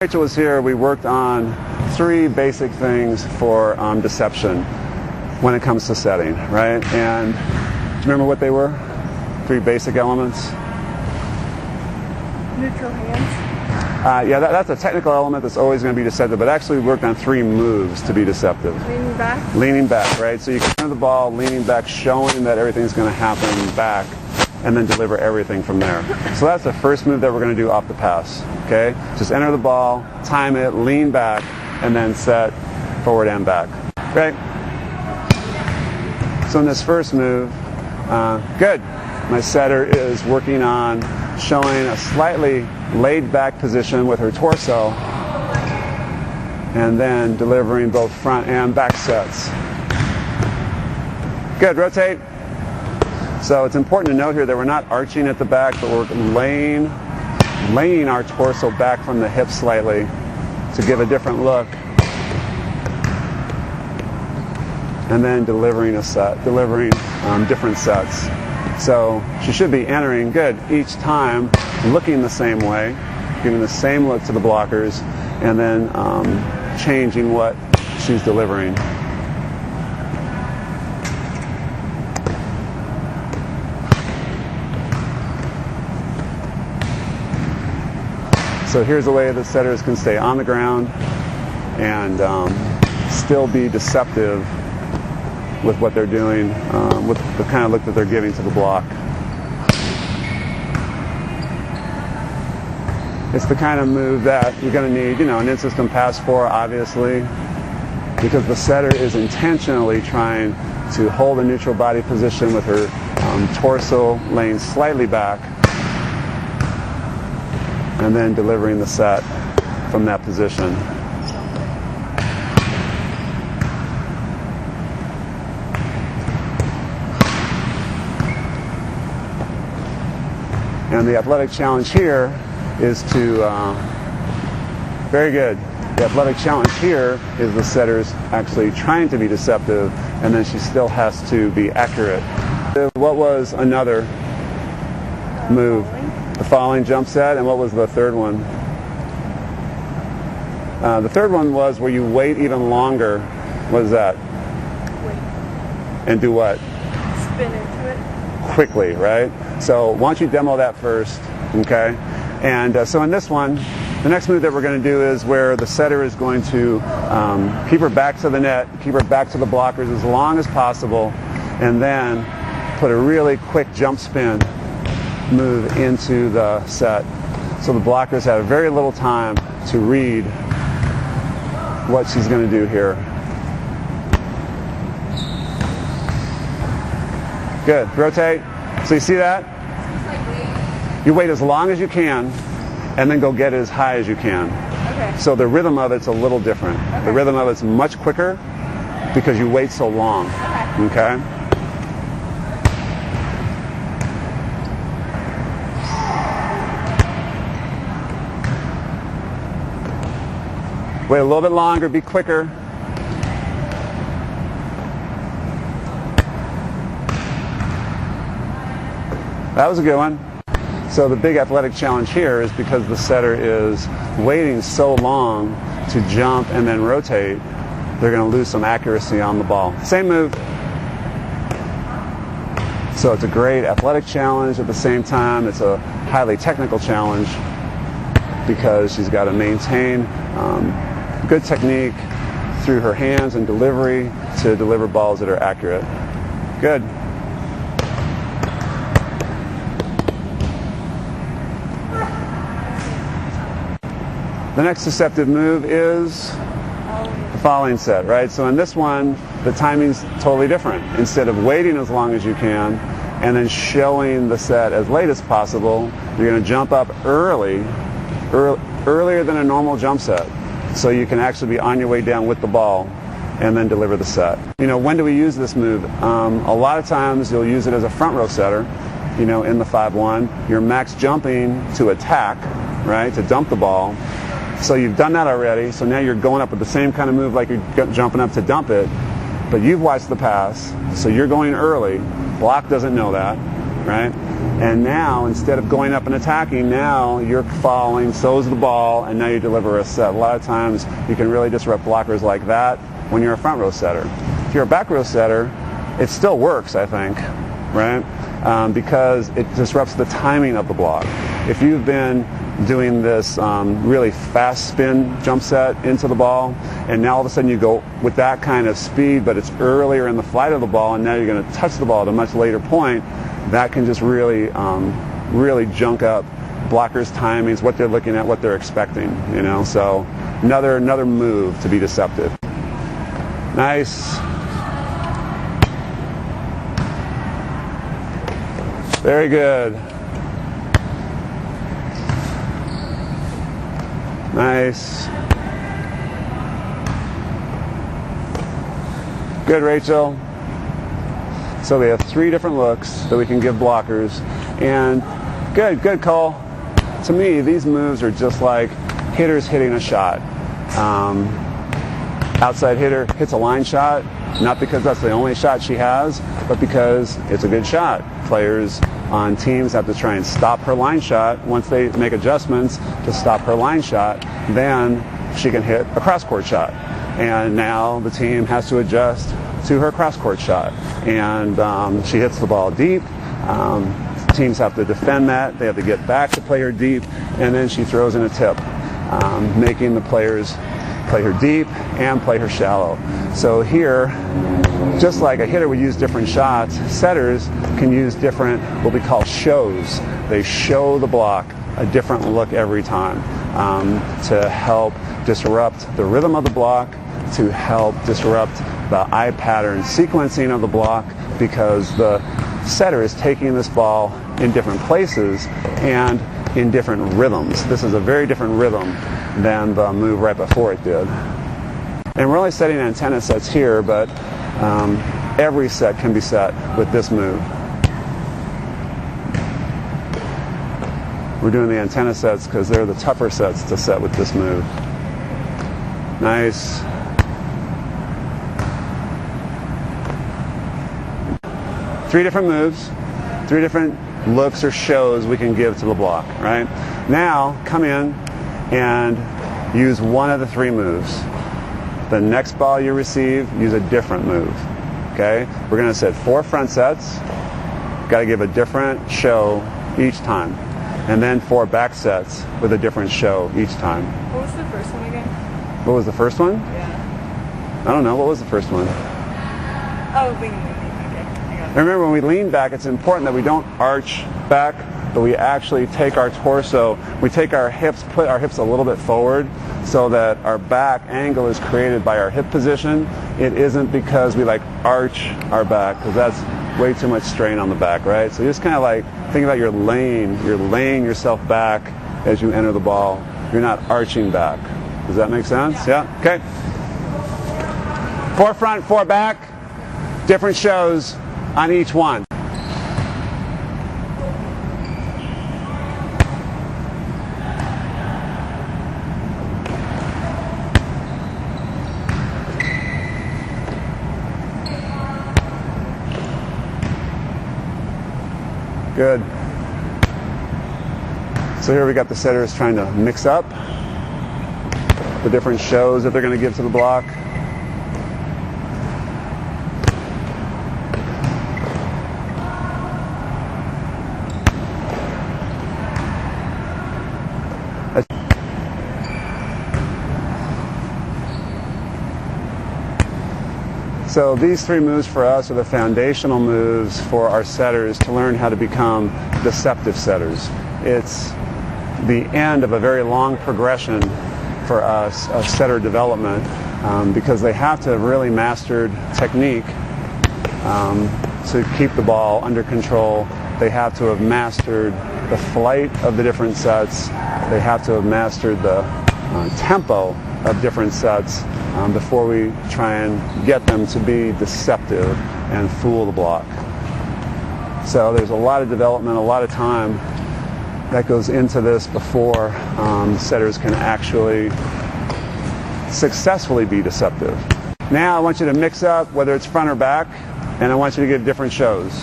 Rachel was here, we worked on 3 basic things for deception when it comes to setting, right? And do you remember what they were? 3 basic elements? Neutral hands. Yeah, that's a technical element that's always going to be deceptive, but actually we worked on 3 moves to be deceptive. Leaning back. Leaning back, right? So you can enter the ball, leaning back, showing that everything's going to happen back, and then deliver everything from there. So that's the first move that we're going to do off the pass, okay? Just enter the ball, time it, lean back, and then set forward and back, okay? So in this first move, good. My setter is working on showing a slightly laid back position with her torso and then delivering both front and back sets. Good, rotate. So it's important to note here that we're not arching at the back, but we're laying our torso back from the hips slightly to give a different look. And then delivering a set, delivering different sets. So she should be entering good each time, looking the same way, giving the same look to the blockers, and then changing what she's delivering. So here's a way that setters can stay on the ground and still be deceptive with what they're doing, with the kind of look that they're giving to the block. It's the kind of move that you're going to need, an in-system pass for, obviously, because the setter is intentionally trying to hold a neutral body position with her torso laying slightly back, and then delivering the set from that position. And the athletic challenge here is to, very good. The athletic challenge here is the setter's actually trying to be deceptive, and then she still has to be accurate. What was another move? The falling jump set, and what was the third one? The third one was where you wait even longer. What is that? Wait. And do what? Spin into it. Quickly, right? So why don't you demo that first, okay? And so in this one, the next move that we're going to do is where the setter is going to keep her back to the net, keep her back to the blockers as long as possible, and then put a really quick jump spin move into the set. So the blockers have very little time to read what she's going to do here. Good. Rotate. So you see that? You wait as long as you can and then go get it as high as you can. Okay. So the rhythm of it's a little different. Okay. The rhythm of it's much quicker because you wait so long. Okay? Wait a little bit longer, be quicker. That was a good one. So the big athletic challenge here is because the setter is waiting so long to jump and then rotate, they're going to lose some accuracy on the ball. Same move. So it's a great athletic challenge. At the same time, it's a highly technical challenge because she's got to maintain good technique through her hands and delivery to deliver balls that are accurate. Good. The next deceptive move is the following set, right? So in this one, the timing's totally different. Instead of waiting as long as you can and then showing the set as late as possible, you're going to jump up earlier than a normal jump set. So you can actually be on your way down with the ball and then deliver the set. When do we use this move? A lot of times you'll use it as a front row setter, in the 5-1. You're max jumping to attack, right, to dump the ball. So you've done that already, so now you're going up with the same kind of move like you're jumping up to dump it, but you've watched the pass, so you're going early. Block doesn't know that, right? And now, instead of going up and attacking, now you're falling, so's the ball, and now you deliver a set. A lot of times you can really disrupt blockers like that when you're a front row setter. If you're a back row setter, it still works, I think, right? Because it disrupts the timing of the block. If you've been doing this really fast spin jump set into the ball, and now all of a sudden you go with that kind of speed, but it's earlier in the flight of the ball, and now you're going to touch the ball at a much later point, that can just really, really junk up blockers' timings, what they're looking at, what they're expecting, you know. So another move to be deceptive. Nice. Very good. Nice. Good, Rachel. So we have 3 different looks that we can give blockers. And good call. To me, these moves are just like hitters hitting a shot. Outside hitter hits a line shot, not because that's the only shot she has, but because it's a good shot. Players on teams have to try and stop her line shot. Once they make adjustments to stop her line shot, then she can hit a cross-court shot. And now the team has to adjust to her cross-court shot. And she hits the ball deep. Teams have to defend that. They have to get back to play her deep. And then she throws in a tip, making the players play her deep and play her shallow. So here, just like a hitter would use different shots, setters can use different, what we call shows. They show the block a different look every time to help disrupt the rhythm of the block, to help disrupt the eye pattern sequencing of the block, because the setter is taking this ball in different places and in different rhythms. This is a very different rhythm than the move right before it did. And we're only setting antenna sets here, but every set can be set with this move. We're doing the antenna sets because they're the tougher sets to set with this move. Nice. Three different moves, 3 different looks or shows we can give to the block, right? Now, come in and use one of the 3 moves. The next ball you receive, use a different move, okay? We're going to set 4 front sets. Got to give a different show each time. And then 4 back sets with a different show each time. What was the first one again? What was the first one? Yeah. I don't know. What was the first one? Oh, lean. Okay, I got it. Remember, when we lean back, it's important that we don't arch back, but we actually take our torso, we take our hips, put our hips a little bit forward so that our back angle is created by our hip position. It isn't because we like arch our back, because that's way too much strain on the back, right? So you just kind of like think about you're laying yourself back as you enter the ball. You're not arching back. Does that make sense? Yeah? Okay. 4 front, 4 back. Different shows on each one. Good. So here we got the setters trying to mix up the different shows that they're going to give to the block. So these 3 moves for us are the foundational moves for our setters to learn how to become deceptive setters. It's the end of a very long progression for us of setter development because they have to have really mastered technique to keep the ball under control. They have to have mastered the flight of the different sets. They have to have mastered the tempo of different sets before we try and get them to be deceptive and fool the block. So there's a lot of development, a lot of time that goes into this before setters can actually successfully be deceptive. Now I want you to mix up whether it's front or back, and I want you to give different shows.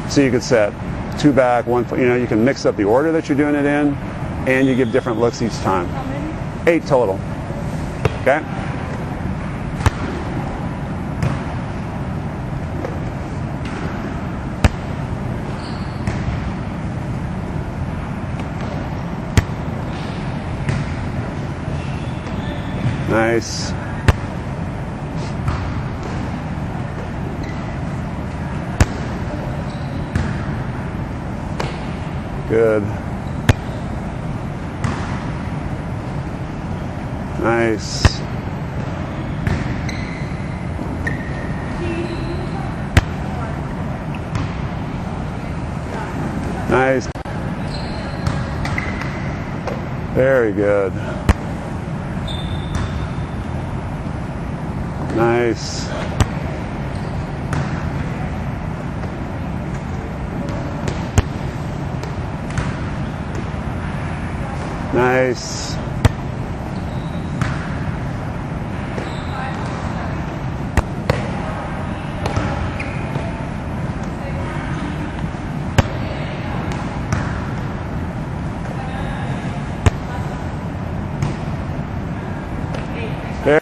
So you could set 2 back, 1, you can mix up the order that you're doing it in, and you give different looks each time. How many? 8 total. Okay? Nice. Good. Nice. Nice. Very good. Nice. Nice. There.